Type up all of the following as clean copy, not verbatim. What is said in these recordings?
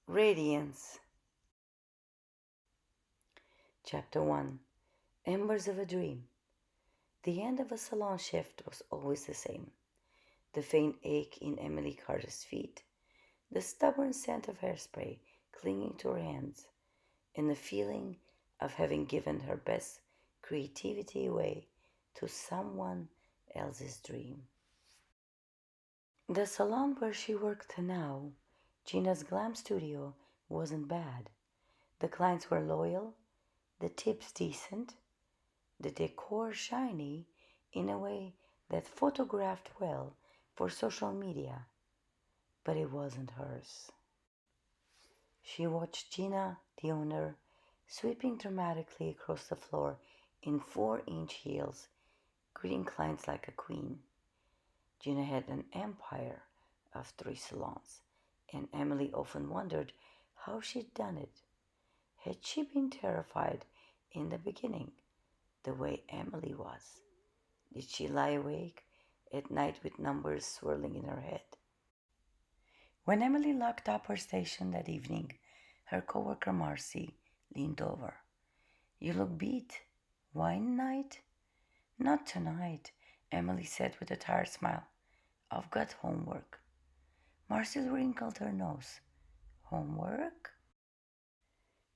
Radiance. Chapter 1. Embers of a Dream. The end of a salon shift was always the same. The faint ache in Emily Carter's feet, the stubborn scent of hairspray clinging to her hands, and the feeling of having given her best creativity away to someone else's dream. The salon where she worked now, Gina's glam studio, wasn't bad. The clients were loyal, the tips decent, the decor shiny in a way that photographed well for social media, but it wasn't hers. She watched Gina, the owner, sweeping dramatically across the floor in 4-inch heels, greeting clients like a queen. Gina had an empire of 3 salons, and Emily often wondered how she'd done it. Had she been terrified in the beginning, the way Emily was? Did she lie awake at night with numbers swirling in her head? When Emily locked up her station that evening, her coworker Marcy leaned over. "You look beat. Wine night?" "Not tonight," Emily said with a tired smile. "I've got homework." Marcy wrinkled her nose. "Homework?"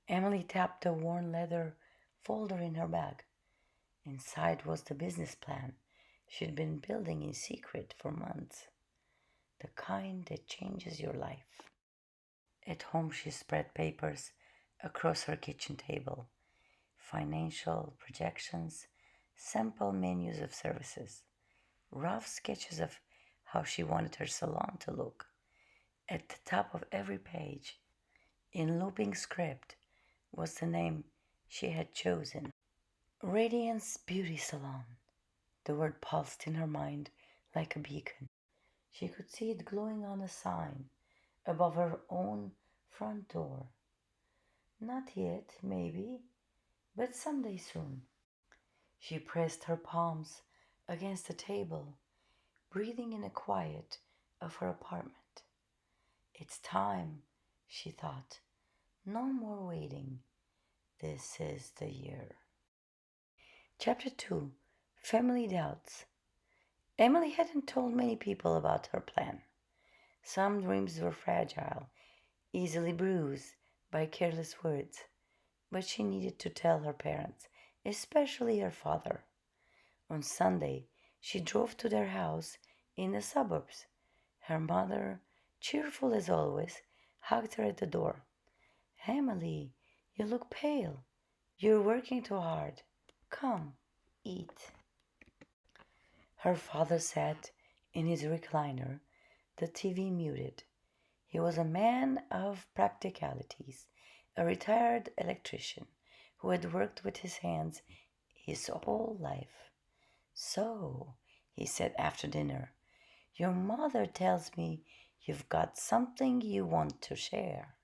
Emily tapped a worn leather folder in her bag. Inside was the business plan she'd been building in secret for months. The kind that changes your life. At home, she spread papers across her kitchen table. Financial projections, sample menus of services, rough sketches of how she wanted her salon to look. At the top of every page, in looping script, was the name she had chosen. Radiance Beauty Salon. The word pulsed in her mind like a beacon. She could see it glowing on a sign above her own front door. Not yet, maybe, but someday soon. She pressed her palms against the table, breathing in the quiet of her apartment. It's time, she thought. No more waiting. This is the year. Chapter 2. Family Doubts. Emily hadn't told many people about her plan. Some dreams were fragile, easily bruised by careless words, but she needed to tell her parents, especially her father. On Sunday, she drove to their house in the suburbs. Her mother, cheerful as always, hugged her at the door. "Emily, you look pale. You're working too hard. Come, eat." Her father sat in his recliner, the TV muted. He was a man of practicalities, a retired electrician who had worked with his hands his whole life. "So," he said after dinner, "your mother tells me you've got something you want to share."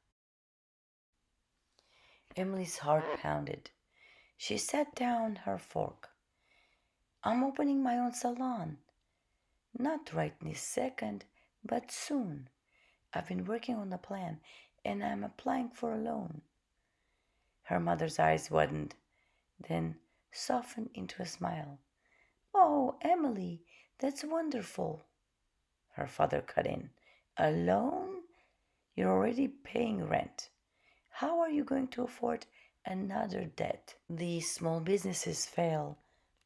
Emily's heart pounded. She set down her fork. "I'm opening my own salon. Not right this second, but soon. I've been working on the plan, and I'm applying for a loan." Her mother's eyes widened, then softened into a smile. "Oh, Emily, that's wonderful." Her father cut in. "A loan? You're already paying rent. How are you going to afford another debt? These small businesses fail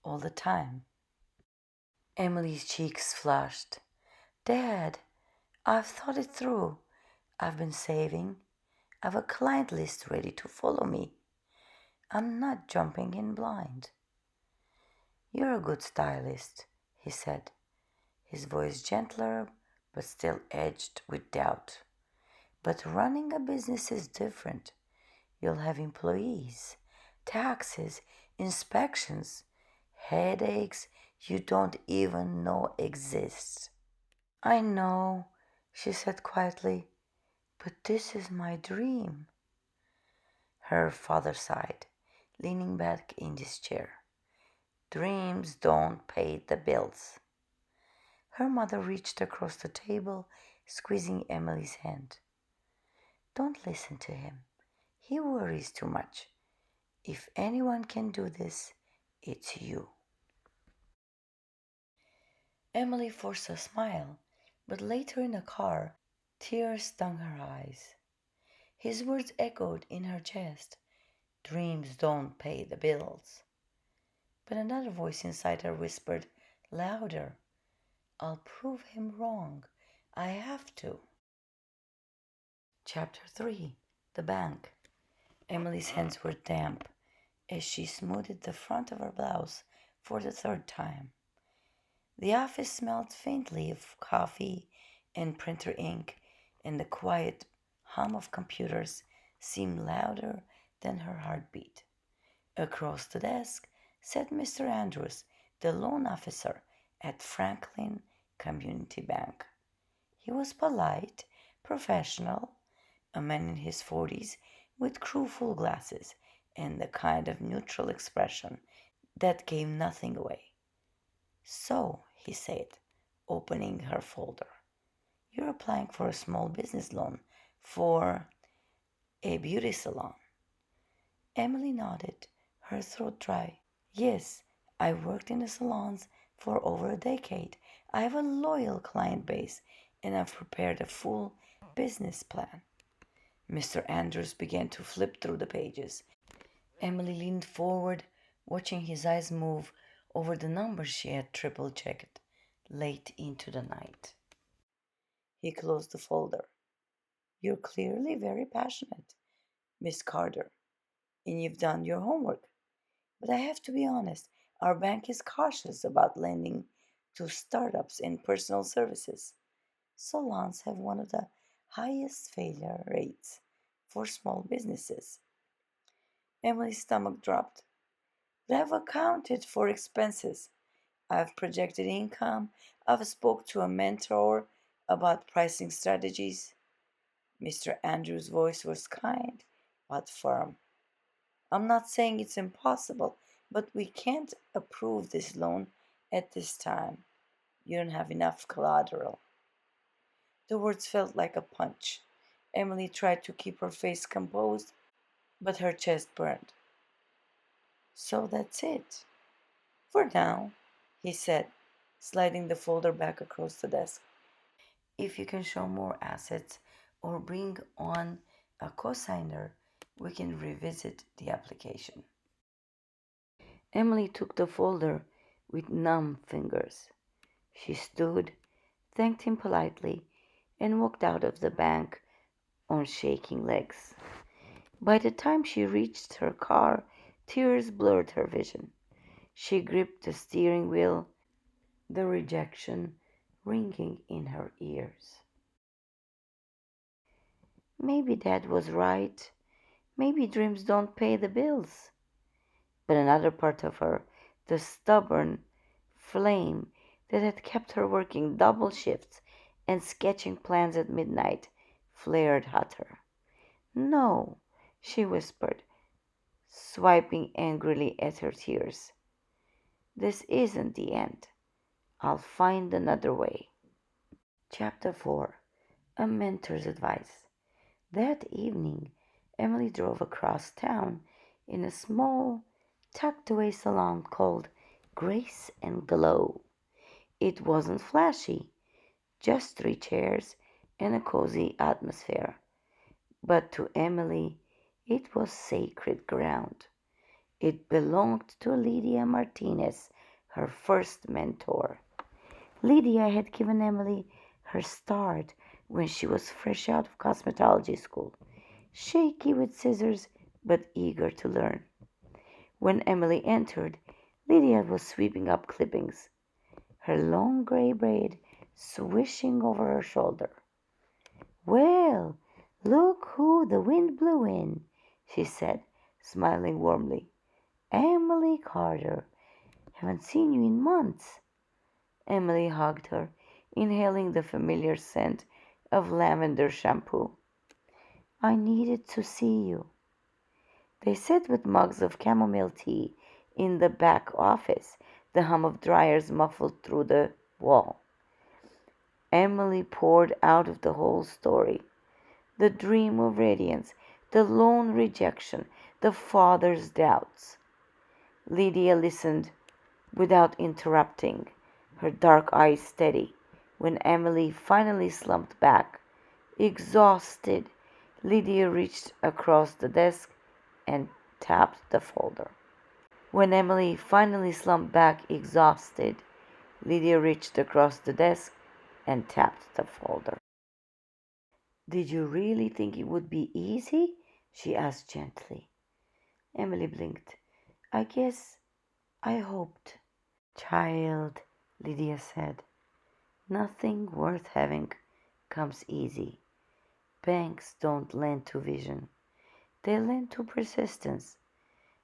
all the time." Emily's cheeks flushed. "Dad, I've thought it through. I've been saving. I've a client list ready to follow me. I'm not jumping in blind." "You're a good stylist," he said, his voice gentler but still edged with doubt. "But running a business is different. You'll have employees, taxes, inspections, headaches you don't even know exist." "I know," she said quietly, "but this is my dream." Her father sighed, leaning back in his chair. "Dreams don't pay the bills." Her mother reached across the table, squeezing Emily's hand. Don't listen to him. He worries too much. If anyone can do this, it's you. Emily forced a smile, but later in the car, tears stung her eyes. His words echoed in her chest. Dreams don't pay the bills. But another voice inside her whispered louder, I'll prove him wrong. I have to. Chapter 3. The Bank. Emily's hands were damp as she smoothed the front of her blouse for the third time. The office smelled faintly of coffee and printer ink, and the quiet hum of computers seemed louder than her heartbeat. Across the desk sat Mr. Andrews, the loan officer at Franklin Community Bank. He was polite, professional, a man in his 40s with crewful glasses and the kind of neutral expression that gave nothing away. So, he said, opening her folder, you're applying for a small business loan for a beauty salon. Emily nodded, her throat dry. Yes, I've worked in the salons for over a decade. I have a loyal client base and I've prepared a full business plan. Mr. Andrews began to flip through the pages. Emily leaned forward, watching his eyes move over the numbers she had triple checked late into the night. He closed the folder. You're clearly very passionate, Miss Carter, and you've done your homework. But I have to be honest, our bank is cautious about lending to startups and personal services. Salons have one of the highest failure rates for small businesses. Emily's stomach dropped. But I've accounted for expenses. I've projected income. I've spoke to a mentor about pricing strategies. Mr. Andrews' voice was kind but firm. I'm not saying it's impossible, but we can't approve this loan at this time. You don't have enough collateral. The words felt like a punch. Emily tried to keep her face composed, but her chest burned. So that's it. For now, he said, sliding the folder back across the desk. If you can show more assets or bring on a cosigner, we can revisit the application. Emily took the folder with numb fingers. She stood, thanked him politely, and walked out of the bank on shaking legs. By the time she reached her car, tears blurred her vision. She gripped the steering wheel, the rejection ringing in her ears. Maybe Dad was right. Maybe dreams don't pay the bills. But another part of her, the stubborn flame that had kept her working double shifts and sketching plans at midnight, flared hotter. No, she whispered, swiping angrily at her tears. This isn't the end. I'll find another way. Chapter 4. A Mentor's Advice. That evening, Emily drove across town in a small, tucked away salon called Grace and Glow. It wasn't flashy, just 3 chairs and a cozy atmosphere. But to Emily, it was sacred ground. It belonged to Lydia Martinez, her first mentor. Lydia had given Emily her start when she was fresh out of cosmetology school, shaky with scissors but eager to learn. When Emily entered, Lydia was sweeping up clippings, her long gray braid swishing over her shoulder. Well, look who the wind blew in, she said, smiling warmly. Emily Carter. Haven't seen you in months. Emily hugged her, inhaling the familiar scent of lavender shampoo. I needed to see you. They sat with mugs of chamomile tea in the back office, the hum of dryers muffled through the wall. Emily poured out of the whole story. the dream of radiance, the lone rejection, the father's doubts. Lydia listened without interrupting, her dark eyes steady. When Emily finally slumped back, exhausted, Lydia reached across the desk and tapped the folder. When Emily finally slumped back exhausted, Lydia reached across the desk and tapped the folder. "Did you really think it would be easy?" she asked gently. Emily blinked. "I guess I hoped." "Child," Lydia said, "nothing worth having comes easy. Banks don't lend to vision. They lend to persistence.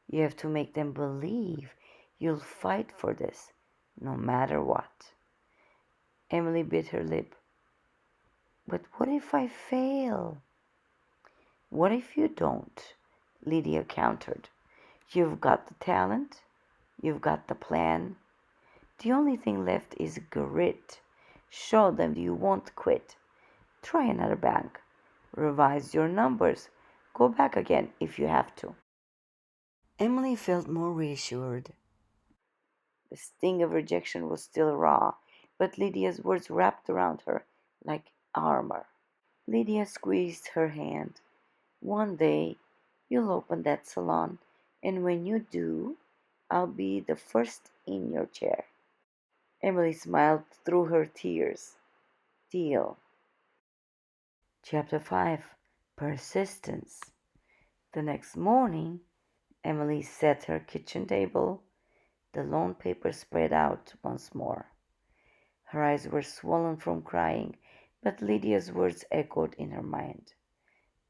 You have to make them believe you'll fight for this, no matter what." Emily bit her lip. "But what if I fail?" "What if you don't?" Lydia countered. "You've got the talent. You've got the plan. The only thing left is grit. Show them you won't quit. Try another bank. Revise your numbers. Go back again if you have to." Emily felt more reassured. The sting of rejection was still raw, but Lydia's words wrapped around her like armor. Lydia squeezed her hand. "One day you'll open that salon, and when you do, I'll be the first in your chair." Emily smiled through her tears. Deal. Chapter 5. Persistence. The next morning, Emily set her kitchen table, the lawn paper spread out once more. Her eyes were swollen from crying, but Lydia's words echoed in her mind.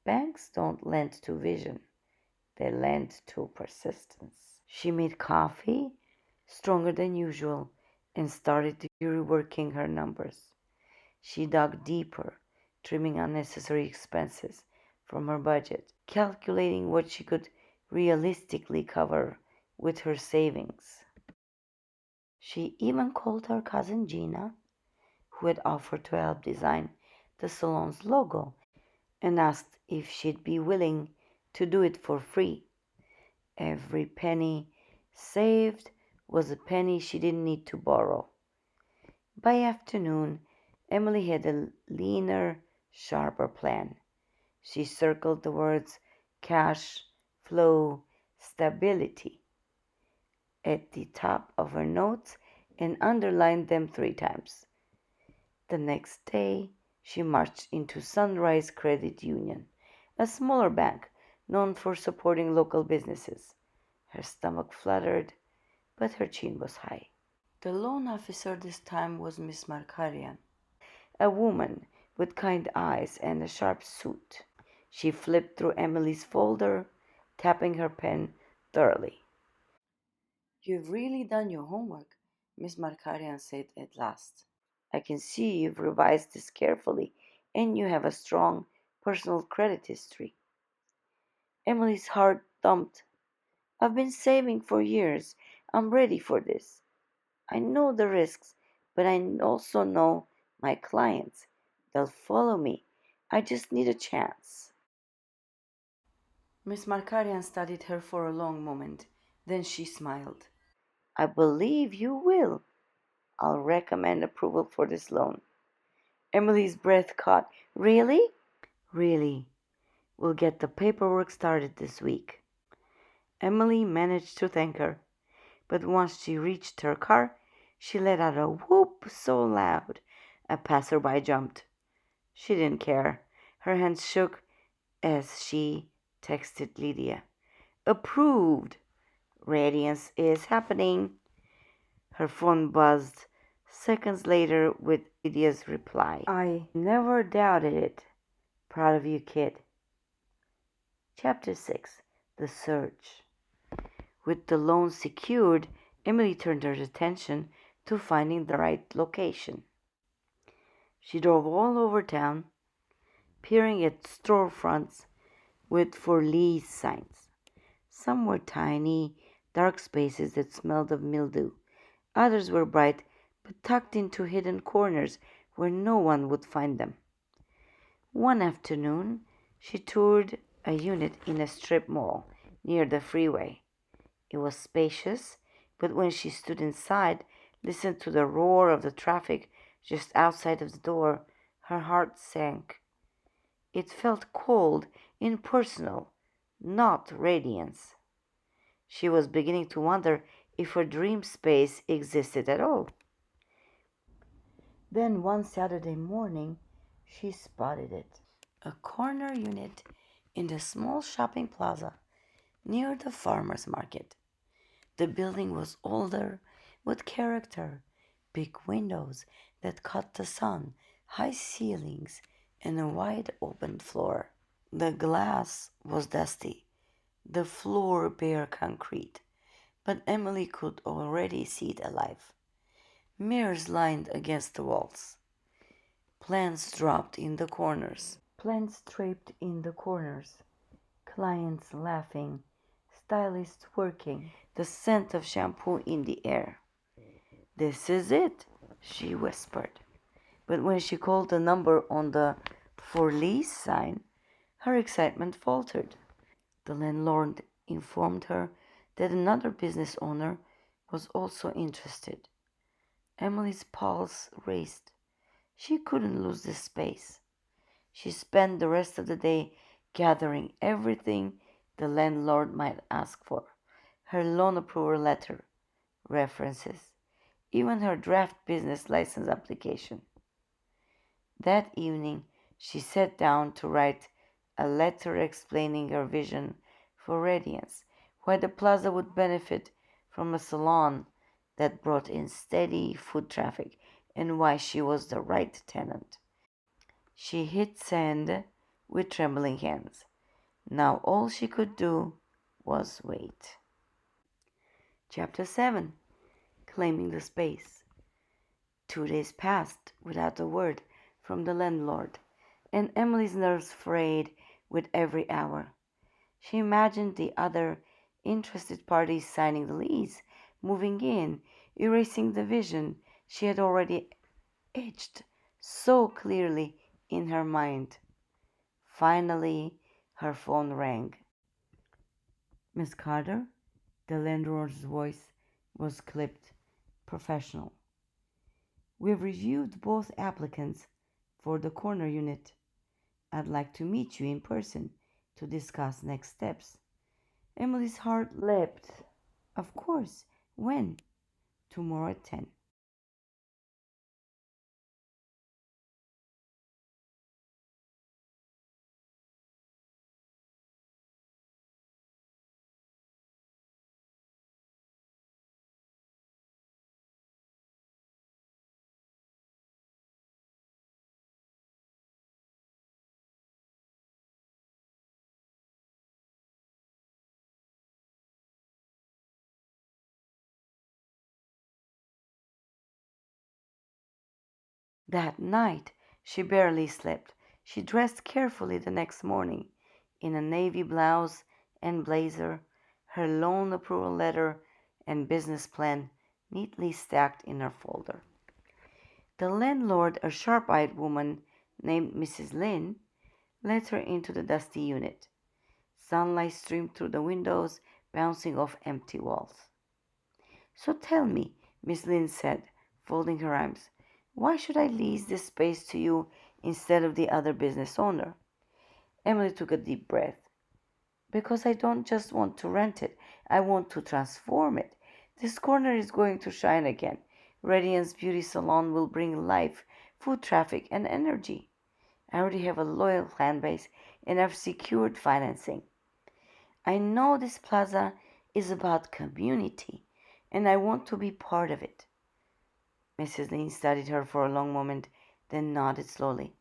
Banks don't lend to vision, they lend to persistence. She made coffee, stronger than usual, and started reworking her numbers. She dug deeper, trimming unnecessary expenses from her budget, calculating what she could realistically cover with her savings. She even called her cousin Gina, who had offered to help design the salon's logo, and asked if she'd be willing to do it for free. Every penny saved was a penny she didn't need to borrow. By afternoon, Emily had a leaner, sharper plan. She circled the words cash, flow, stability at the top of her notes and underlined them 3 times. The next day, she marched into Sunrise Credit Union, a smaller bank known for supporting local businesses. Her stomach fluttered, but her chin was high. The loan officer this time was Miss Markarian, a woman with kind eyes and a sharp suit. She flipped through Emily's folder, tapping her pen thoroughly. "You've really done your homework," Miss Markarian said at last. "I can see you've revised this carefully, and you have a strong personal credit history." Emily's heart thumped. "I've been saving for years. I'm ready for this. I know the risks, but I also know my clients. They'll follow me. I just need a chance." Miss Markarian studied her for a long moment. Then she smiled. "I believe you will. I'll recommend approval for this loan." Emily's breath caught. "Really?" "Really. We'll get the paperwork started this week." Emily managed to thank her, but once she reached her car, she let out a whoop so loud a passerby jumped. She didn't care. Her hands shook as she texted Lydia. "Approved. Radiance is happening." Her phone buzzed seconds later with Lydia's reply. "I never doubted it. Proud of you, kid." Chapter 6. The Search. With the loan secured, Emily turned her attention to finding the right location. She drove all over town, peering at storefronts with "for lease" signs. Some were tiny, dark spaces that smelled of mildew. Others were bright, but tucked into hidden corners where no one would find them. One afternoon, She toured a unit in a strip mall near the freeway. It was spacious, but when she stood inside, listened to the roar of the traffic just outside of the door, her heart sank. It felt cold, impersonal, not radiance. She was beginning to wonder if her dream space existed at all. Then one Saturday morning, she spotted it. A corner unit in the small shopping plaza near the farmer's market. The building was older, with character, big windows that caught the sun, high ceilings, and a wide open floor. The glass was dusty, the floor bare concrete, but Emily could already see it alive. Mirrors lined against the walls, plants dropped in the corners, plants draped in the corners, clients laughing, stylists working, the scent of shampoo in the air. "This is it," she whispered. But when she called the number on the "For Lease" sign, her excitement faltered. The landlord informed her that another business owner was also interested. Emily's pulse raced. She couldn't lose this space. She spent the rest of the day gathering everything the landlord might ask for: her loan approval letter, references, even her draft business license application. That evening, she sat down to write a letter explaining her vision for Radiance, why the plaza would benefit from a salon that brought in steady foot traffic, and why she was the right tenant. She hit send with trembling hands. Now all she could do was wait. Chapter 7. Claiming the Space. 2 days passed without a word from the landlord, and Emily's nerves frayed with every hour. She imagined the other interested parties signing the lease, moving in, erasing the vision she had already etched so clearly in her mind. Finally, her phone rang. "Miss Carter?" The landlord's voice was clipped, professional. "We've reviewed both applicants for the corner unit. I'd like to meet you in person to discuss next steps." Emily's heart leapt. "Of course. When?" "Tomorrow at 10." That night she barely slept. She dressed carefully the next morning in a navy blouse and blazer, her loan approval letter and business plan neatly stacked in her folder. The landlord, a sharp-eyed woman named Mrs. Lynn, led her into the dusty unit. Sunlight streamed through the windows, bouncing off empty walls. "So tell me," Miss Lynn said, folding her arms, "why should I lease this space to you instead of the other business owner?" Emily took a deep breath. "Because I don't just want to rent it, I want to transform it. This corner is going to shine again. Radiance Beauty Salon will bring life, foot traffic, and energy. I already have a loyal fan base, and I've secured financing. I know this plaza is about community, and I want to be part of it." Mrs. Lynn studied her for a long moment, then nodded slowly.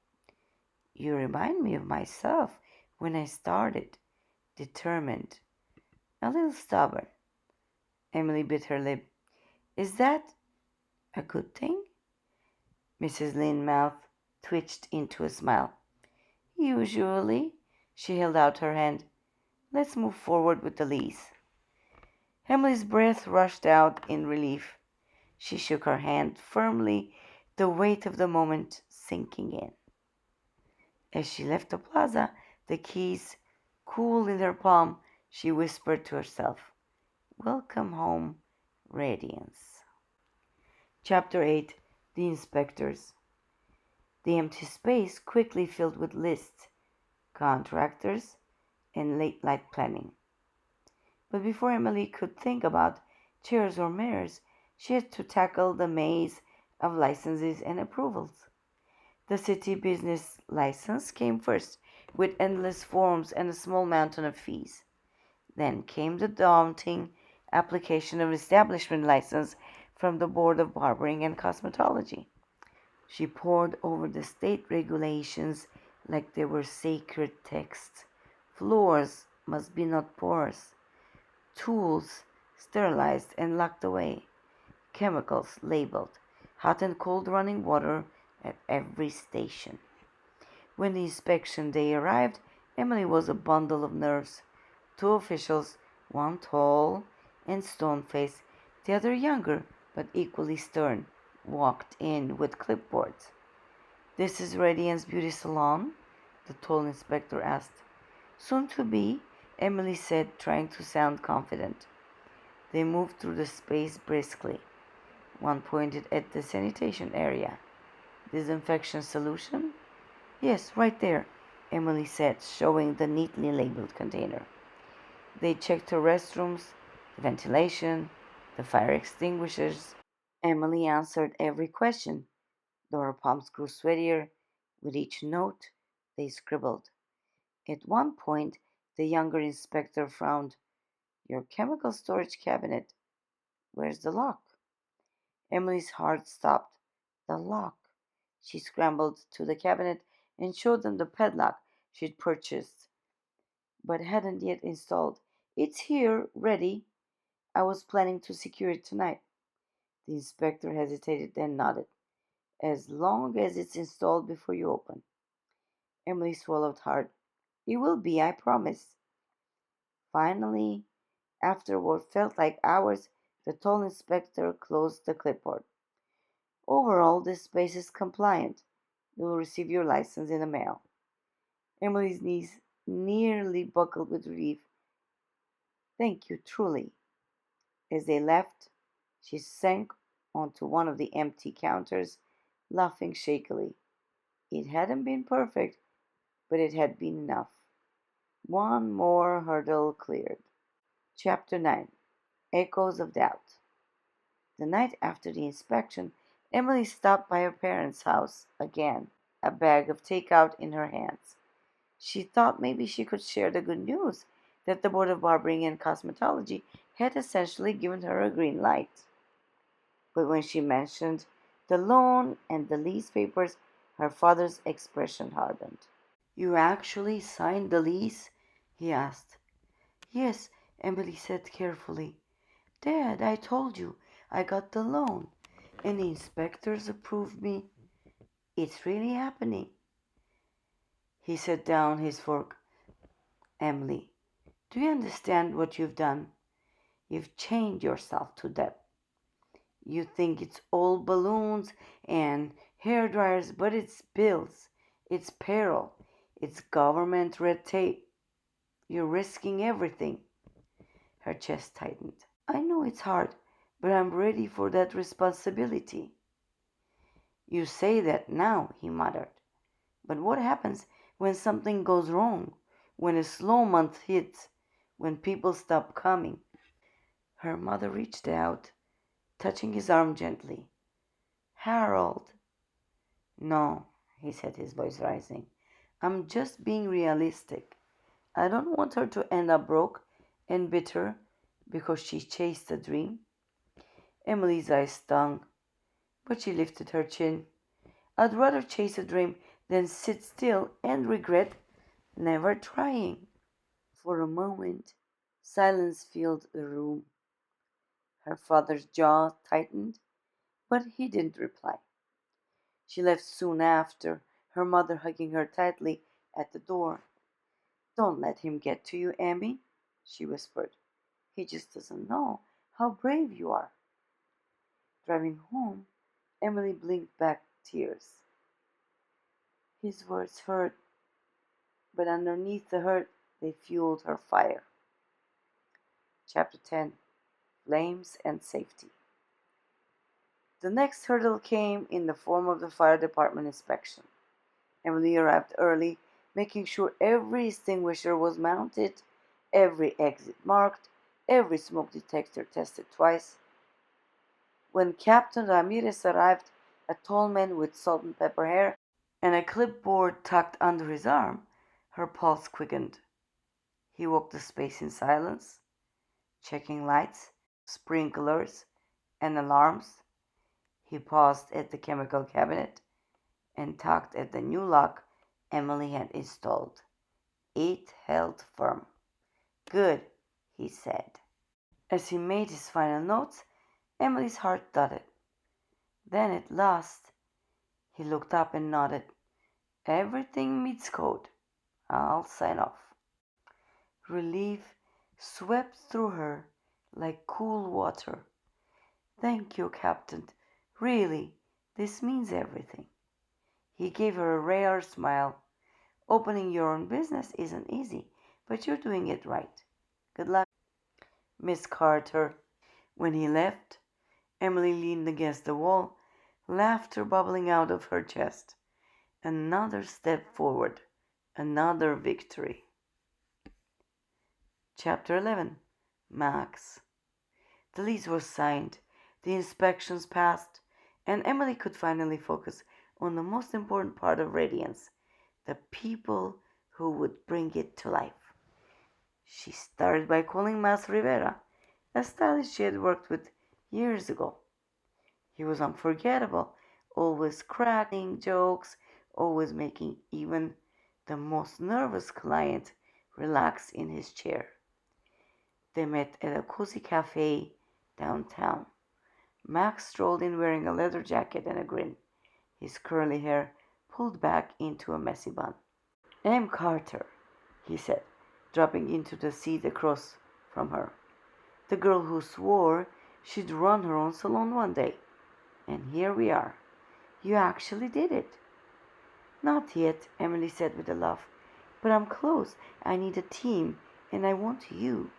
"You remind me of myself when I started. Determined, a little stubborn." Emily bit her lip. "Is that a good thing?" Mrs. Lynn's mouth twitched into a smile. "Usually." She held out her hand. "Let's move forward with the lease." Emily's breath rushed out in relief. She shook her hand firmly, the weight of the moment sinking in. As she left the plaza, The keys cool in her palm, she whispered to herself, "Welcome home, Radiance." Chapter 8. The Inspectors. The empty space quickly filled with lists, contractors, and late night planning. But before Emily could think about chairs or mirrors, she had to tackle the maze of licenses and approvals. The city business license came first, with endless forms and a small mountain of fees. Then came the daunting application of establishment license from the Board of Barbering and Cosmetology. She pored over the state regulations like they were sacred texts. Floors must be not porous, tools sterilized and locked away, chemicals labeled, hot and cold running water at every station. When the inspection day arrived, Emily was a bundle of nerves. Two officials, one tall and stone-faced, the other younger but equally stern, walked in with clipboards. "This is Radiance Beauty Salon?" the tall inspector asked. "Soon to be," Emily said, trying to sound confident. They moved through the space briskly. One pointed at the sanitation area. "Disinfection solution?" "Yes, right there," Emily said, showing the neatly labeled container. They checked the restrooms, the ventilation, the fire extinguishers. Emily answered every question, though her palms grew sweatier with each note they scribbled. At one point, the younger inspector frowned. "Your chemical storage cabinet. Where's the lock?" Emily's heart stopped. The lock. She scrambled to the cabinet and showed them the padlock she'd purchased, but hadn't yet installed. "It's here, ready. I was planning to secure it tonight." The inspector hesitated, then nodded. "As long as it's installed before you open." Emily swallowed hard. "It will be, I promise." Finally, after what felt like hours, the tall inspector closed the clipboard. "Overall, this space is compliant. You'll receive your license in the mail." Emily's knees nearly buckled with relief. "Thank you, truly." As they left, she sank onto one of the empty counters, laughing shakily. It hadn't been perfect, but it had been enough. One more hurdle cleared. Chapter 9. Echoes of Doubt. The night after the inspection, Emily stopped by her parents' house again, a bag of takeout in her hands. She thought maybe she could share the good news that the Board of Barbering and Cosmetology had essentially given her a green light. But when she mentioned the loan and the lease papers, her father's expression hardened. "You actually signed the lease?" he asked. "Yes," Emily said carefully. "Dad, I told you I got the loan, and the inspectors approved me. It's really happening." He set down his fork. "Emily, do you understand what you've done? You've chained yourself to debt. You think it's all balloons and hair dryers, but it's bills, it's payroll, it's government red tape. You're risking everything." Her chest tightened. "I know it's hard, but I'm ready for that responsibility." "You say that now," he muttered. "But what happens when something goes wrong? When a slow month hits? When people stop coming?" Her mother reached out, touching his arm gently. "Harold." "No," he said, his voice rising. "I'm just being realistic. I don't want her to end up broke and bitter because she chased a dream." Emily's eyes stung, but she lifted her chin. "I'd rather chase a dream than sit still and regret never trying." For a moment, silence filled the room. Her father's jaw tightened, but he didn't reply. She left soon after, her mother hugging her tightly at the door. "Don't let him get to you, Emmy," she whispered. "He just doesn't know how brave you are." Driving home, Emily blinked back tears. His words hurt, but underneath the hurt, they fueled her fire. Chapter 10. Flames and Safety. The next hurdle came in the form of the fire department inspection. Emily arrived early, making sure every extinguisher was mounted, every exit marked, every smoke detector tested twice. When Captain Ramirez arrived, a tall man with salt and pepper hair and a clipboard tucked under his arm, her pulse quickened. He walked the space in silence, checking lights, sprinklers, and alarms. He paused at the chemical cabinet and tugged at the new lock Emily had installed. It held firm. Good, he said. As he made his final notes, Emily's heart thudded. Then at last, he looked up and nodded. Everything meets code. I'll sign off. Relief swept through her like cool water. Thank you, Captain. Really, this means everything. He gave her a rare smile. Opening your own business isn't easy, but you're doing it right. Good luck, Miss Carter. When he left, Emily leaned against the wall, laughter bubbling out of her chest. Another step forward, another victory. Chapter 11. Max. The lease was signed, the inspections passed, and Emily could finally focus on the most important part of Radiance, the people who would bring it to life. She started by calling Mas Rivera, a stylist she had worked with years ago. He was unforgettable, always cracking jokes, always making even the most nervous client relax in his chair. They met at a cozy cafe downtown. Max strolled in wearing a leather jacket and a grin, his curly hair pulled back into a messy bun. "I'm Carter," he said, dropping into the seat across from her. "The girl who swore she'd run her own salon one day. And here we are. You actually did it." "Not yet," Emily said with a laugh. "But I'm close. I need a team, and I want you."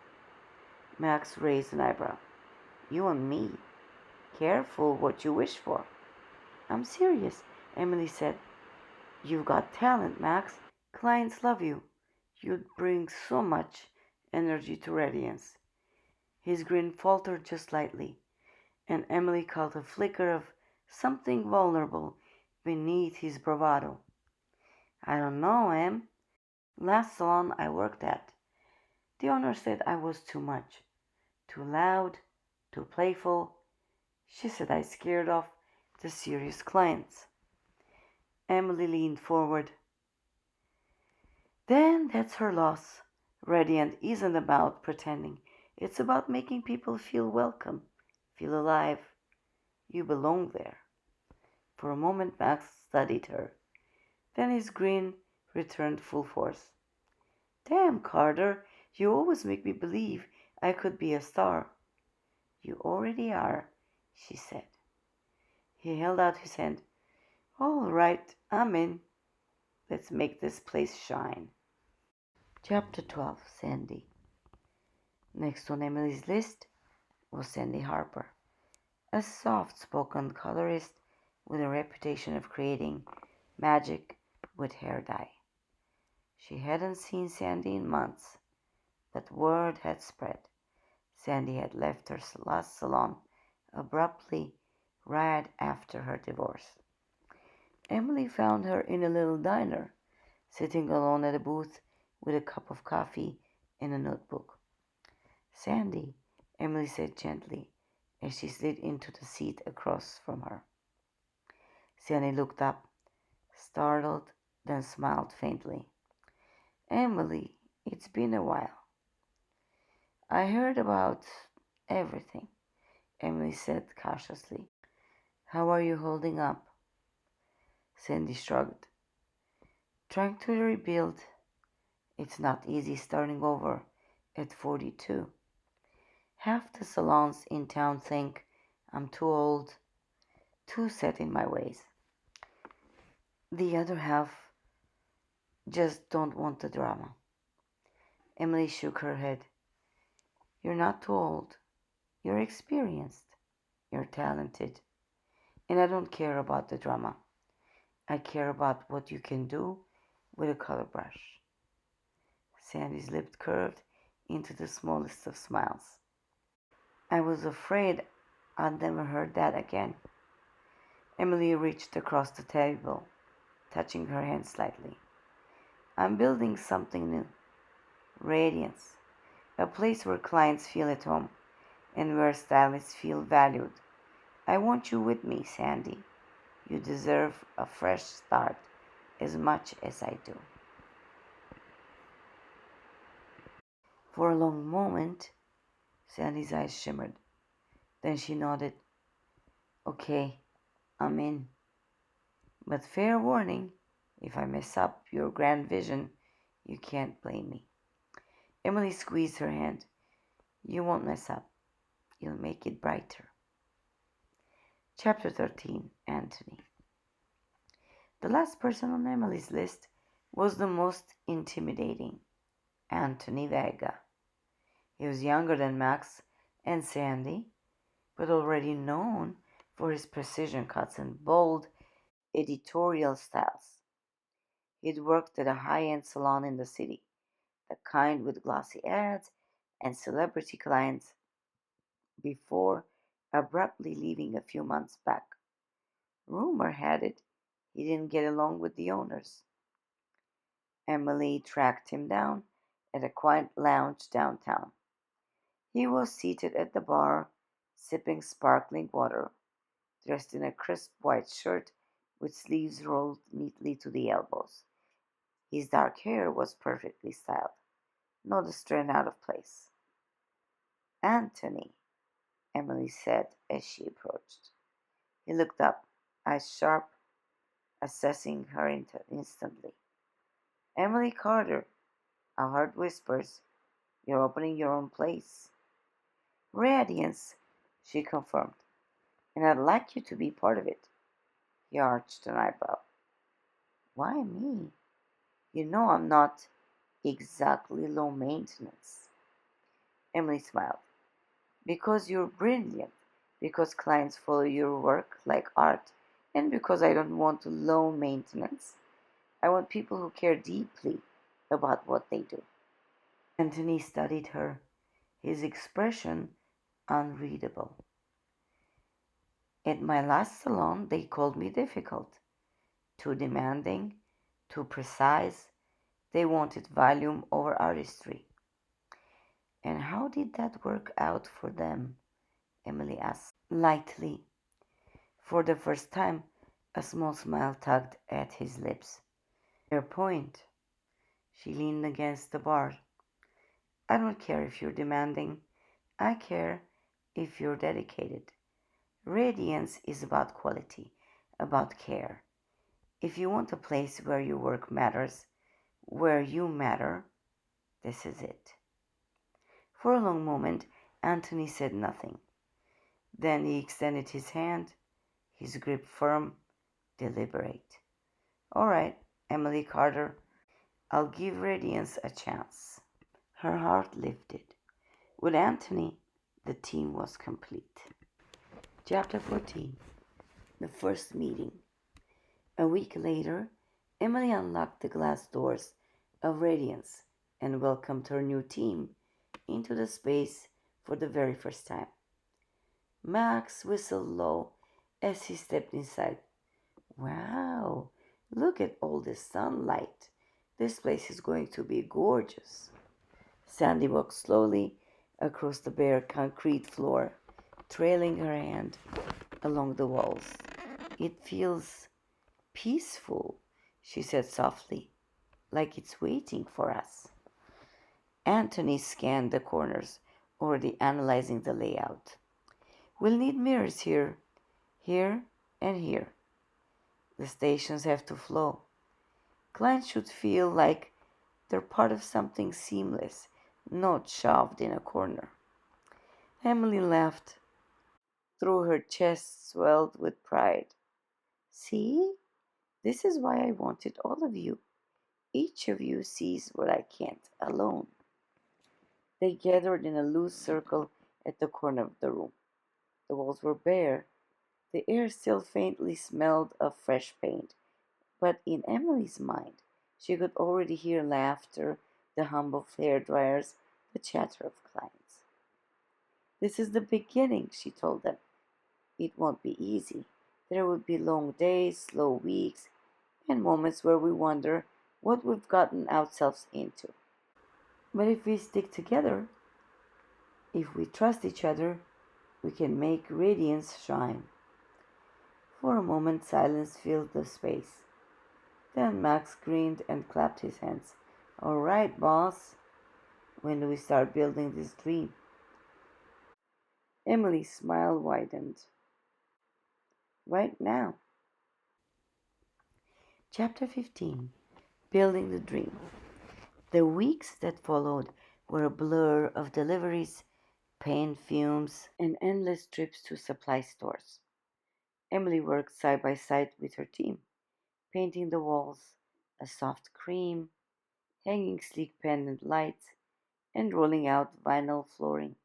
Max raised an eyebrow. "You and me? Careful what you wish for." "I'm serious," Emily said. "You've got talent, Max. Clients love you. You'd bring so much energy to Radiance." His grin faltered just slightly, and Emily caught a flicker of something vulnerable beneath his bravado. "I don't know, Em. Last salon I worked at, the owner said I was too much. Too loud, too playful. She said I scared off the serious clients." Emily leaned forward. "Then that's her loss. Radiant isn't about pretending. It's about making people feel welcome, feel alive. You belong there." For a moment Max studied her. Then his grin returned full force. "Damn, Carter, you always make me believe I could be a star." "You already are," she said. He held out his hand. "All right, I'm in. Let's make this place shine." Chapter 12. Sandi. Next on Emily's list was Sandi Harper, a soft-spoken colorist with a reputation of creating magic with hair dye. She hadn't seen Sandi in months, but word had spread. Sandi had left her last salon abruptly right after her divorce. Emily found her in a little diner, sitting alone at a booth with a cup of coffee and a notebook. "Sandi," Emily said gently as she slid into the seat across from her. Sandi looked up, startled, then smiled faintly. "Emily, it's been a while." "I heard about everything," Emily said cautiously. "How are you holding up?" Sandi shrugged. "Trying to rebuild. It's not easy starting over at 42. Half the salons in town think I'm too old, too set in my ways. The other half just don't want the drama. Emily shook her head. You're not too old. You're experienced. You're talented. And I don't care about the drama. I care about what you can do with a color brush. Sandy's lip curved into the smallest of smiles. I was afraid I'd never heard that again. Emily reached across the table, touching her hand slightly. I'm building something new. Radiance. A place where clients feel at home and where stylists feel valued. I want you with me, Sandy. You deserve a fresh start as much as I do. For a long moment, Sandy's eyes shimmered. Then she nodded. Okay, I'm in. But fair warning, if I mess up your grand vision, you can't blame me. Emily squeezed her hand. You won't mess up. You'll make it brighter. Chapter 13, Antony. The last person on Emily's list was the most intimidating, Antony Vega. He was younger than Max and Sandi, but already known for his precision cuts and bold editorial styles. He'd worked at a high-end salon in the city, the kind with glossy ads and celebrity clients, before abruptly leaving a few months back. Rumor had it he didn't get along with the owners. Emily tracked him down at a quiet lounge downtown. He was seated at the bar, sipping sparkling water, dressed in a crisp white shirt with sleeves rolled neatly to the elbows. His dark hair was perfectly styled, not a strand out of place. Antony, Emily said as she approached. He looked up, eyes sharp, assessing her instantly. Emily Carter, I heard whispers. You're opening your own place. Radiance, she confirmed, and I'd like you to be part of it. He arched an eyebrow. Why me? You know I'm not exactly low maintenance. Emily smiled. Because you're brilliant, because clients follow your work like art, and because I don't want low maintenance. I want people who care deeply about what they do. Antony studied her, his expression unreadable. At my last salon, they called me difficult, too demanding, too precise. They wanted volume over artistry. And how did that work out for them? Emily asked lightly. For the first time, a small smile tugged at his lips. Fair point. She leaned against the bar. I don't care if you're demanding. I care if you're dedicated. Radiance is about quality, about care. If you want a place where your work matters, where you matter, this is it. For a long moment, Antony said nothing. Then he extended his hand, his grip firm, deliberate. All right, Emily Carter, I'll give Radiance a chance. Her heart lifted. With Antony, the team was complete. Chapter 14. The first meeting. A week later, Emily unlocked the glass doors of Radiance and welcomed her new team into the space for the very first time. Max whistled low as he stepped inside. Wow, look at all this sunlight. This place is going to be gorgeous. Sandi walked slowly across the bare concrete floor, trailing her hand along the walls. It feels peaceful, she said softly, like it's waiting for us. Antony scanned the corners, already analyzing the layout. We'll need mirrors here, here, and here. The stations have to flow. Clients should feel like they're part of something seamless, not shoved in a corner. Emily laughed, through her chest swelled with pride. See? This is why I wanted all of you. Each of you sees what I can't alone. They gathered in a loose circle at the corner of the room. The walls were bare. The air still faintly smelled of fresh paint, but in Emily's mind, she could already hear laughter, the hum of hair dryers, the chatter of clients. This is the beginning, she told them. It won't be easy. There will be long days, slow weeks, and moments where we wonder what we've gotten ourselves into. But if we stick together, if we trust each other, we can make radiance shine. For a moment, silence filled the space. Then Max grinned and clapped his hands. All right, boss. When do we start building this dream? Emily's smile widened. Right now. Chapter 15. Building the Dream. The weeks that followed were a blur of deliveries, paint fumes, and endless trips to supply stores. Emily worked side by side with her team, painting the walls a soft cream, hanging sleek pendant lights, and rolling out vinyl flooring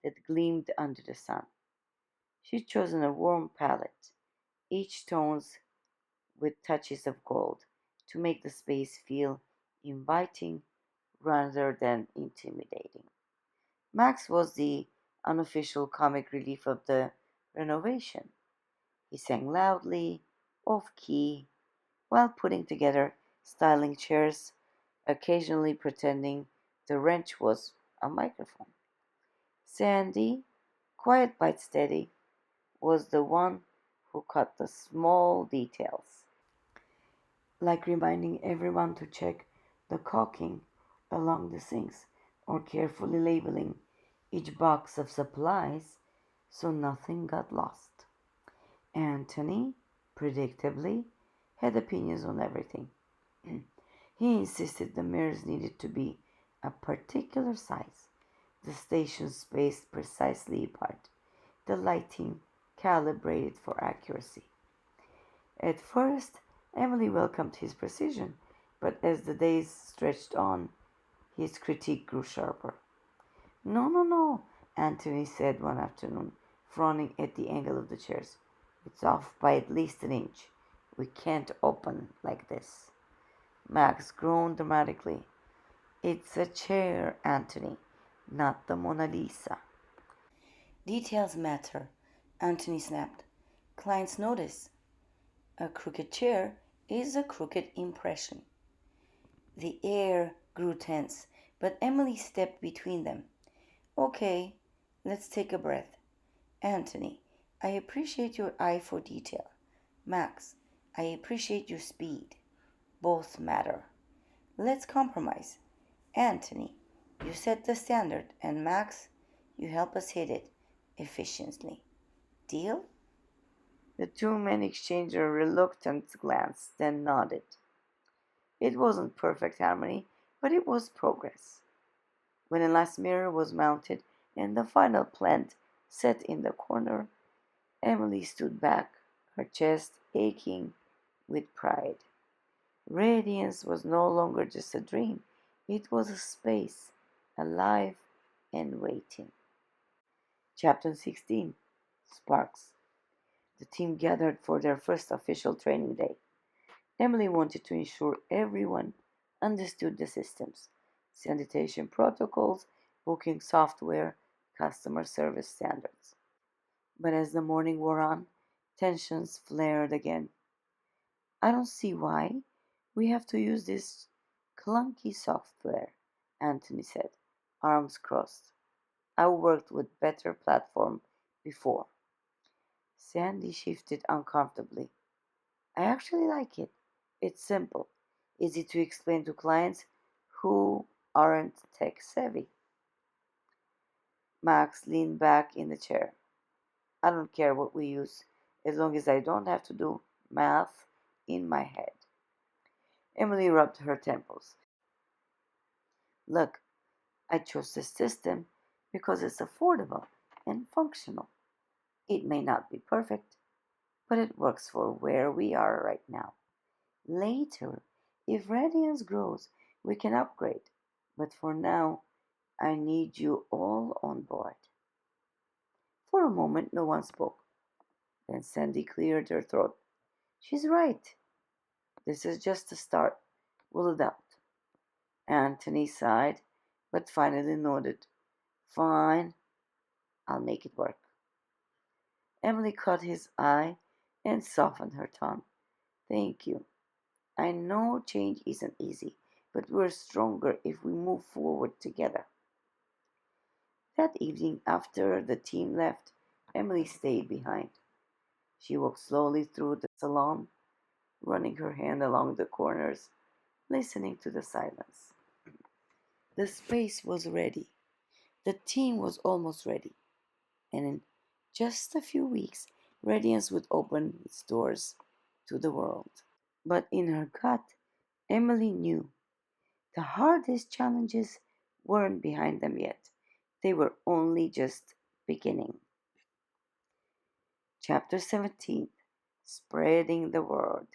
that gleamed under the sun. She'd chosen a warm palette, each tones with touches of gold, to make the space feel inviting rather than intimidating. Max was the unofficial comic relief of the renovation. He sang loudly, off key, while putting together styling chairs, occasionally pretending the wrench was a microphone. Sandi, quiet but steady, was the one who caught the small details, like reminding everyone to check the caulking along the sinks or carefully labeling each box of supplies so nothing got lost. Antony, predictably, had opinions on everything. He insisted the mirrors needed to be a particular size, the stations spaced precisely apart, the lighting calibrated for accuracy. At first, Emily welcomed his precision, but as the days stretched on, his critique grew sharper. No, no, no, Antony said one afternoon, frowning at the angle of the chairs. It's off by at least an inch. We can't open like this. Max groaned dramatically. It's a chair, Antony, not the Mona Lisa. Details matter, Antony snapped. Clients notice. A crooked chair is a crooked impression. The air grew tense, but Emily stepped between them. Okay, let's take a breath. Antony, I appreciate your eye for detail. Max, I appreciate your speed. Both matter. Let's compromise. Antony, you set the standard, and Max, you help us hit it efficiently. Deal? The two men exchanged a reluctant glance, then nodded. It wasn't perfect harmony, but it was progress. When the last mirror was mounted and the final plant set in the corner, Emily stood back, her chest aching with pride. Radiance was no longer just a dream, it was a space, alive and waiting. Chapter 16. Sparks. The team gathered for their first official training day. Emily wanted to ensure everyone understood the systems, sanitation protocols, booking software, customer service standards. But as the morning wore on, tensions flared again. I don't see why we have to use this clunky software, Antony said, arms crossed. I worked with better platform before. Sandi shifted uncomfortably. I actually like it. It's simple, easy to explain to clients who aren't tech savvy. Max leaned back in the chair. I don't care what we use, as long as I don't have to do math in my head. Emily rubbed her temples. Look, I chose this system because it's affordable and functional. It may not be perfect, but it works for where we are right now. Later, If Radiance grows, we can upgrade. But for now, I need you all on board. For a moment, no one spoke. Then Sandi cleared her throat. She's right. This is just a start. We'll adapt. Antony sighed, but finally nodded. Fine, I'll make it work. Emily caught his eye and softened her tone. Thank you. I know change isn't easy, but we're stronger if we move forward together. That evening, after the team left, Emily stayed behind. She walked slowly through the salon, running her hand along the corners, listening to the silence. The space was ready. The team was almost ready. And in just a few weeks, Radiance would open its doors to the world. But in her gut, Emily knew the hardest challenges weren't behind them yet. They were only just beginning. Chapter 17, Spreading the Word.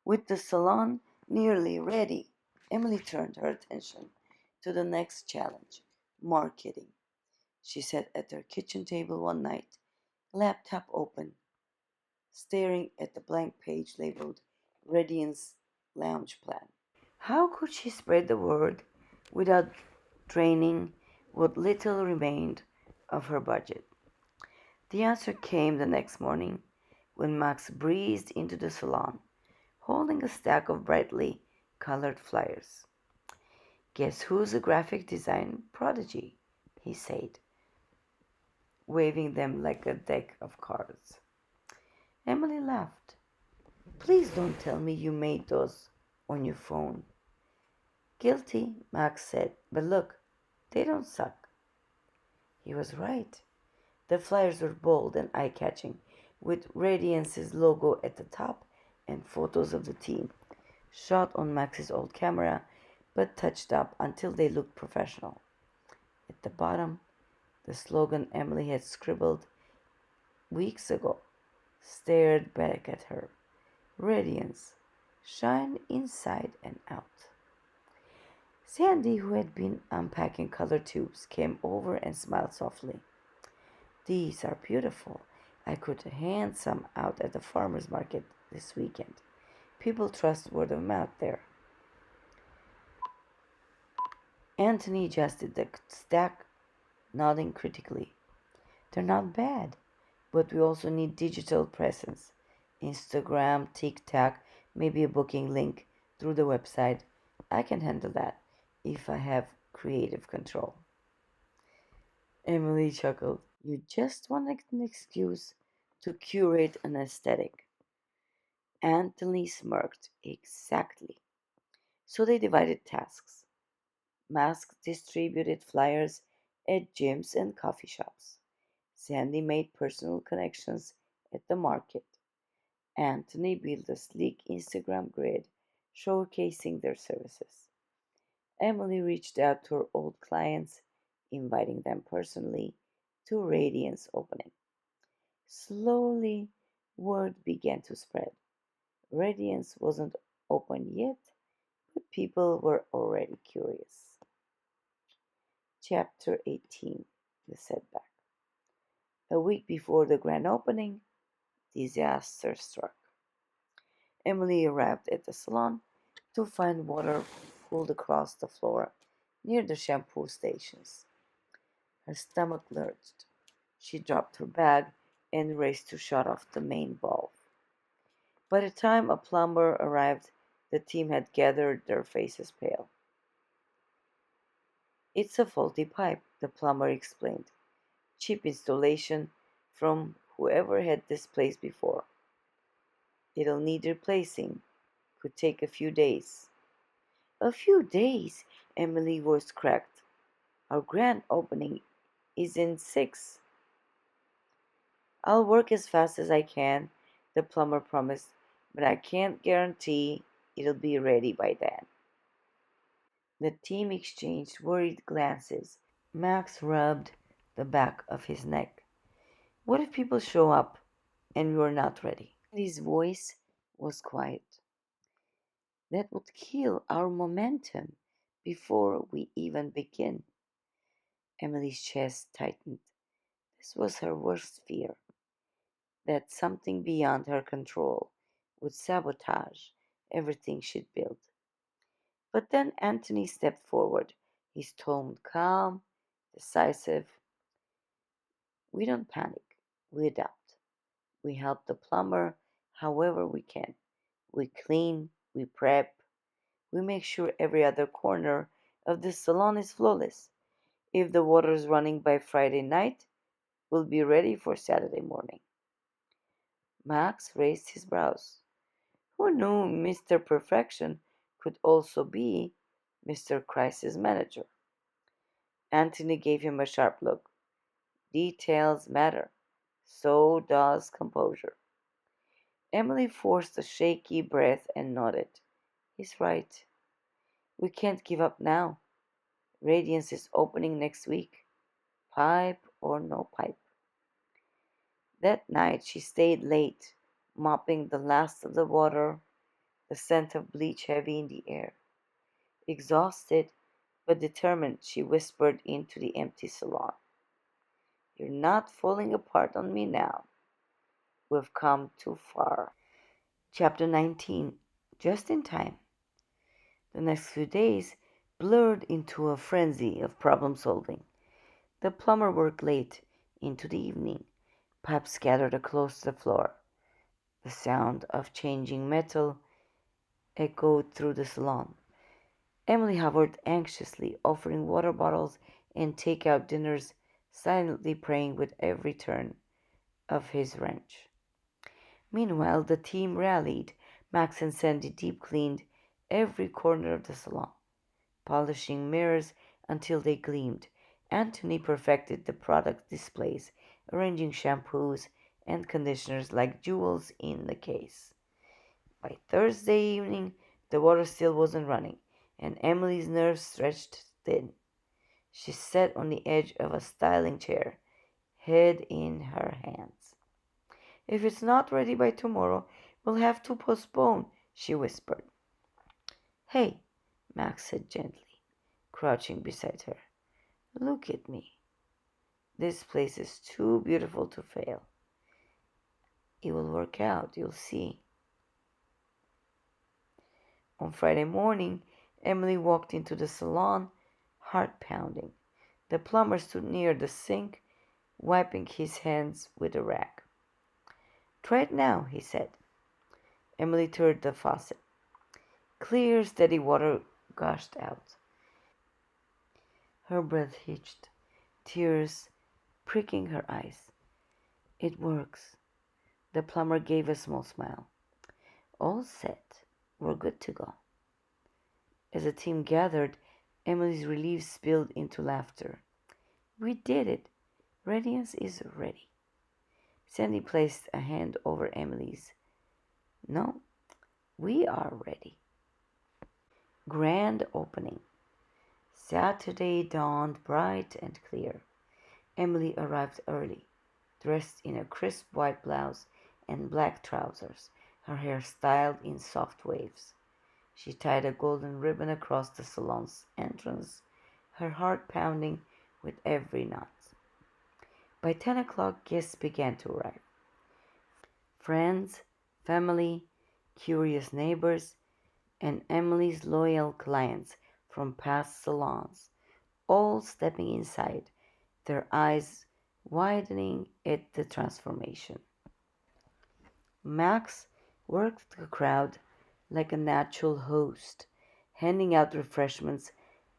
With the salon nearly ready, Emily turned her attention to the next challenge, marketing. She sat at her kitchen table one night, laptop open, staring at the blank page labeled Radiance Lounge Plan. How could she spread the word without draining what little remained of her budget? The answer came the next morning when Max breezed into the salon, holding a stack of brightly colored flyers. Guess who's a graphic design prodigy? He said, waving them like a deck of cards. Emily laughed. Please don't tell me you made those on your phone. Guilty, Max said, but look, they don't suck. He was right. The flyers were bold and eye-catching, with Radiance's logo at the top and photos of the team, shot on Max's old camera, but touched up until they looked professional. At the bottom, the slogan Emily had scribbled weeks ago stared back at her. Radiance, shine inside and out. Sandi, who had been unpacking color tubes, came over and smiled softly. These are beautiful. I could hand some out at the farmer's market this weekend. People trust word of mouth there. Antony adjusted the stack, nodding critically. They're not bad, but we also need digital presence. Instagram, TikTok, maybe a booking link through the website. I can handle that if I have creative control. Emily chuckled. You just want an excuse to curate an aesthetic. Anthony smirked. Exactly. So they divided tasks. Mask distributed flyers at gyms and coffee shops. Sandi made personal connections at the market. Antony built a sleek Instagram grid showcasing their services. Emily reached out to her old clients, inviting them personally to Radiance opening. Slowly, word began to spread. Radiance wasn't open yet, but people were already curious. Chapter 18, The Setback. A week before the grand opening, disaster struck. Emily arrived at the salon to find water pooled across the floor near the shampoo stations. Her stomach lurched. She dropped her bag and raced to shut off the main bulb. By the time a plumber arrived, the team had gathered, their faces pale. It's a faulty pipe, the plumber explained. Cheap installation from whoever had this place before. It'll need replacing. Could take a few days. A few days? Emily's voice cracked. Our grand opening is in 6. I'll work as fast as I can, the plumber promised, but I can't guarantee it'll be ready by then. The team exchanged worried glances. Max rubbed the back of his neck. What if people show up and you're not ready? His voice was quiet. That would kill our momentum before we even begin. Emily's chest tightened. This was her worst fear, that something beyond her control would sabotage everything she'd built. But then Antony stepped forward, his tone calm, decisive. We don't panic, we adapt. We help the plumber however we can. We clean, we prep, we make sure every other corner of the salon is flawless. If the water is running by Friday night, we'll be ready for Saturday morning. Max raised his brows. Who knew Mr. Perfection could also be Mr. Crisis Manager? Antony gave him a sharp look. Details matter. So does composure. Emily forced a shaky breath and nodded. He's right. We can't give up now. Radiance is opening next week. Pipe or no pipe. That night she stayed late, mopping the last of the water, the scent of bleach heavy in the air. Exhausted but determined, she whispered into the empty salon. You're not falling apart on me now. We've come too far. Chapter 19. Just in time. The next few days blurred into a frenzy of problem solving. The plumber worked late into the evening. Pipes scattered across the floor. The sound of changing metal echoed through the salon. Emily hovered anxiously, offering water bottles and take-out dinners, silently praying with every turn of his wrench. Meanwhile, the team rallied. Max and Sandi deep cleaned every corner of the salon, polishing mirrors until they gleamed. Antony perfected the product displays, arranging shampoos and conditioners like jewels in the case. By Thursday evening, the water still wasn't running, and Emily's nerves stretched thin. She sat on the edge of a styling chair, head in her hands. If it's not ready by tomorrow, we'll have to postpone, she whispered. Hey, Max said gently, crouching beside her. Look at me. This place is too beautiful to fail. It will work out, you'll see. On Friday morning, Emily walked into the salon, heart pounding. The plumber stood near the sink, wiping his hands with a rag. Try it now, he said. Emily turned the faucet. Clear, steady water gushed out. Her breath hitched, tears pricking her eyes. It works. The plumber gave a small smile. All set. We're good to go. As the team gathered, Emily's relief spilled into laughter. We did it. Radiance is ready. Sandi placed a hand over Emily's. No, we are ready. Grand opening. Saturday dawned bright and clear. Emily arrived early, dressed in a crisp white blouse and black trousers, her hair styled in soft waves. She tied a golden ribbon across the salon's entrance, her heart pounding with every knot. By 10 o'clock, guests began to arrive. Friends, family, curious neighbors, and Emily's loyal clients from past salons, all stepping inside, their eyes widening at the transformation. Max worked the crowd like a natural host, handing out refreshments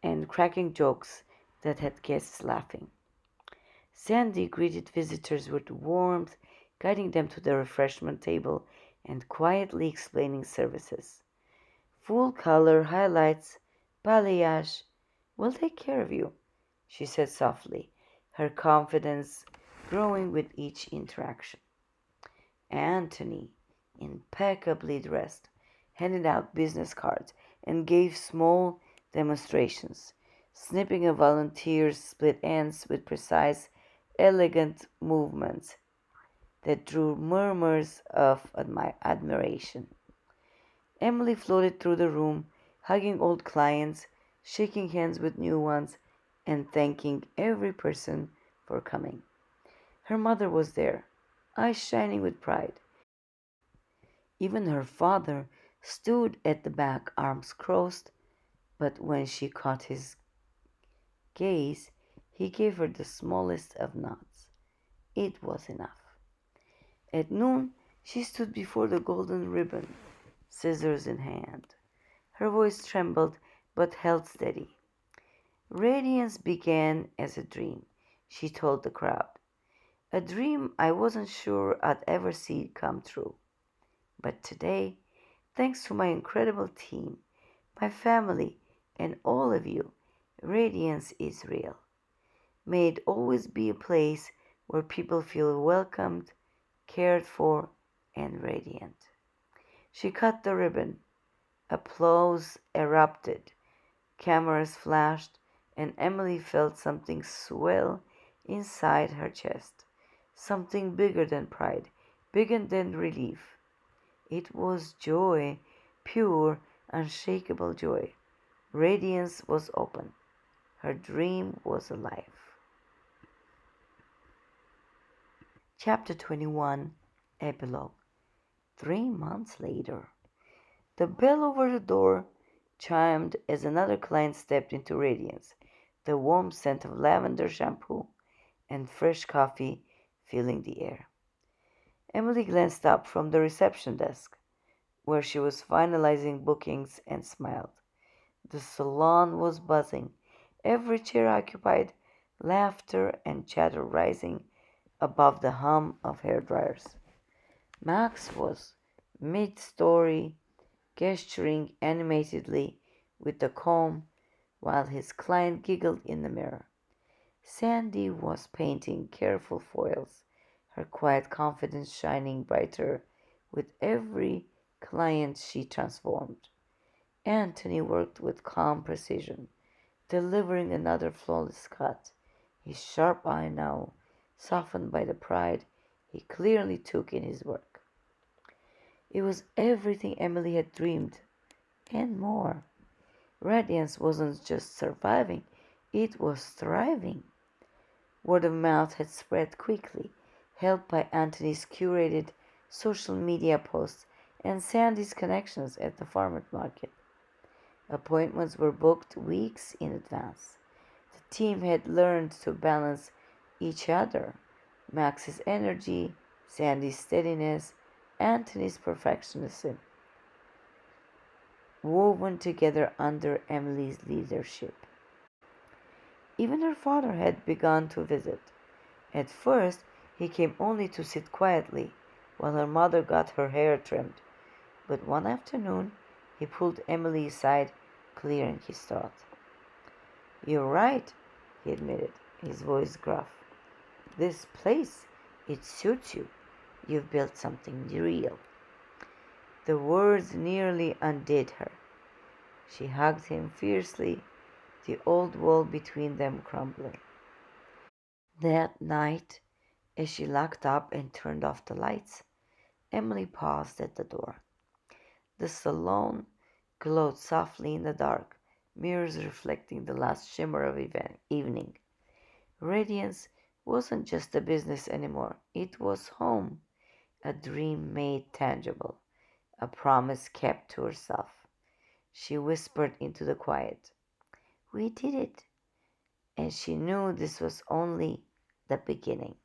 and cracking jokes that had guests laughing. Sandi greeted visitors with warmth, guiding them to the refreshment table and quietly explaining services. Full color, highlights, balayage. We'll take care of you, she said softly, her confidence growing with each interaction. Antony, impeccably dressed, handed out business cards and gave small demonstrations, snipping a volunteer's split ends with precise, elegant movements that drew murmurs of admiration. Emily floated through the room, hugging old clients, shaking hands with new ones, and thanking every person for coming. Her mother was there, eyes shining with pride. Even her father stood at the back, arms crossed, but when she caught his gaze, he gave her the smallest of nods. It was enough. At noon, she stood before the golden ribbon, scissors in hand. Her voice trembled but held steady. Radiance began as a dream, she told the crowd. A dream I wasn't sure I'd ever see come true. But today, thanks to my incredible team, my family, and all of you, Radiance is real. May it always be a place where people feel welcomed, cared for, and radiant. She cut the ribbon. Applause erupted. Cameras flashed, and Emily felt something swell inside her chest. Something bigger than pride, bigger than relief. It was joy, pure, unshakable joy. Radiance was open. Her dream was alive. Chapter 21 Epilogue 3 months later. The bell over the door chimed as another client stepped into Radiance, the warm scent of lavender shampoo and fresh coffee filling the air. Emily glanced up from the reception desk, where she was finalizing bookings, and smiled. The salon was buzzing, every chair occupied, laughter and chatter rising above the hum of hair dryers. Max was mid-story, gesturing animatedly with the comb while his client giggled in the mirror. Sandi was painting careful foils, her quiet confidence shining brighter with every client she transformed. Antony worked with calm precision, delivering another flawless cut, his sharp eye now softened by the pride he clearly took in his work. It was everything Emily had dreamed, and more. Radiance wasn't just surviving, it was thriving. Word of mouth had spread quickly, helped by Antony's curated social media posts and Sandy's connections at the farmers market. Appointments were booked weeks in advance. The team had learned to balance each other. Max's energy, Sandy's steadiness, Antony's perfectionism, woven together under Emily's leadership. Even her father had begun to visit. At first, he came only to sit quietly while her mother got her hair trimmed. But one afternoon, he pulled Emily aside, clearing his thought. "You're right," he admitted, his voice gruff. "This place, it suits you. You've built something real." The words nearly undid her. She hugged him fiercely, the old wall between them crumbling. That night, as she locked up and turned off the lights, Emily paused at the door. The salon glowed softly in the dark, mirrors reflecting the last shimmer of evening. Radiance wasn't just a business anymore, it was home, a dream made tangible, a promise kept to herself. She whispered into the quiet, "We did it," and she knew this was only the beginning.